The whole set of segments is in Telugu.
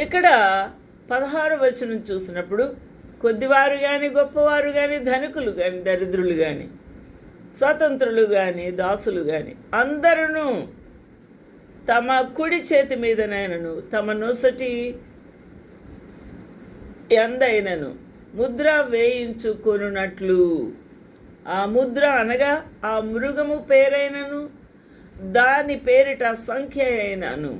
ఇక్కడ 16వ వచనం చూసినప్పుడు కొద్దివారు కానీ గొప్పవారు కానీ ధనికులు కానీ దరిద్రులు కానీ స్వతంత్రులు కానీ దాసులు కానీ అందరూ తమ కుడి చేతి మీదనైనను తమ నొసటి ఎందైనను ముద్ర వేయించుకొనున్నట్లు, ఆ ముద్ర అనగా ఆ మృగము పేరైనను దాని పేరిట సంఖ్య అయినను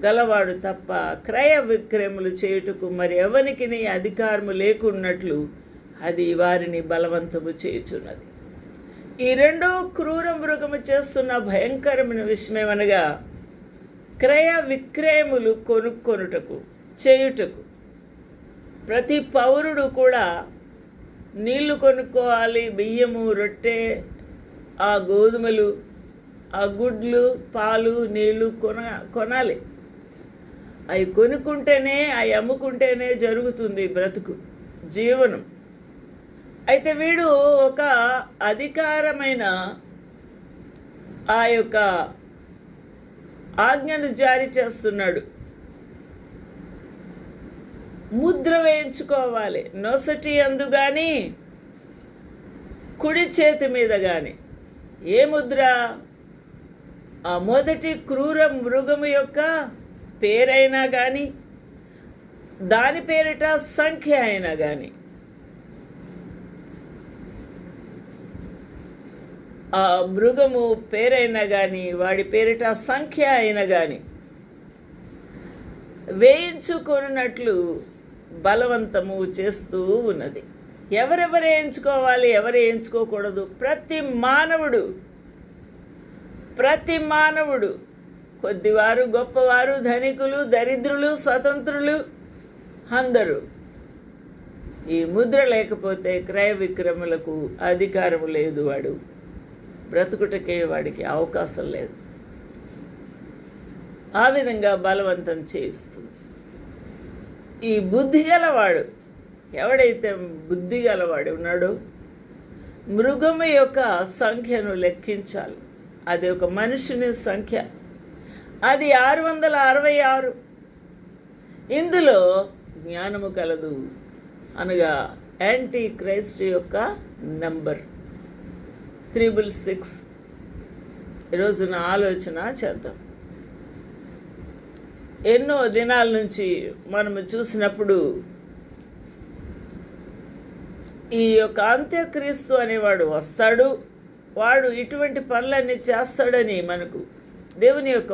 గలవాడు తప్ప క్రయ విక్రయములు చేయుటకు మరి ఎవనికి అధికారము లేకున్నట్లు అది వారిని బలవంతము చేయుచున్నది. ఈ రెండో క్రూర మృగము చేస్తున్న భయంకరమైన విషయమేమనగా క్రయ విక్రయములు కొనుక్కొనుటకు చేయుటకు. ప్రతి పౌరుడు కూడా నీళ్లు కొనుక్కోవాలి, బియ్యము, రొట్టె, ఆ గోధుమలు, ఆ గుడ్లు, పాలు, నీళ్లు కొనాలి. అవి కొనుక్కుంటేనే, అవి అమ్ముకుంటేనే జరుగుతుంది బ్రతుకు, జీవనం. అయితే వీడు ఒక అధికారమైన ఆ యొక్క ఆజ్ఞను జారీ చేస్తున్నాడు. ముద్ర వేయించుకోవాలి నొసటి అందు కానీ కుడి చేతి మీద కానీ. ఏ ముద్ర? ఆ మొదటి క్రూర మృగము యొక్క పేరైనా కానీ దాని పేరిట సంఖ్య అయినా కానీ, ఆ మృగము పేరైనా కానీ వాడి పేరిట సంఖ్య అయినా కానీ వేయించుకొనున్నట్లు బలవంతము చేస్తూ ఉన్నది. ఎవరెవరు వేయించుకోవాలి, ఎవరు వేయించుకోకూడదు? ప్రతి మానవుడు కొద్దివారు గొప్పవారు ధనికులు దరిద్రులు స్వతంత్రులు అందరూ. ఈ ముద్ర లేకపోతే క్రయ విక్రయములకు అధికారం లేదు, వాడు బ్రతుకుటకే వాడికి అవకాశం లేదు. ఆ విధంగా బలవంతం చేయిస్తుంది. ఈ బుద్ధి గలవాడు ఎవడైతే బుద్ధి గలవాడు ఉన్నాడో మృగము యొక్క సంఖ్యను లెక్కించాలి. అది ఒక మనుషుని సంఖ్య, అది 666. ఇందులో జ్ఞానము కలదు, అనగా యాంటీ క్రైస్ట్ యొక్క నంబర్ 666. ఈరోజున ఆలోచన చేద్దాం. ఎన్నో దినాల నుంచి మనము చూసినప్పుడు ఈ యొక్క అంత్యక్రీస్తు అనేవాడు వస్తాడు, వాడు ఇటువంటి పనులన్నీ చేస్తాడని మనకు దేవుని యొక్క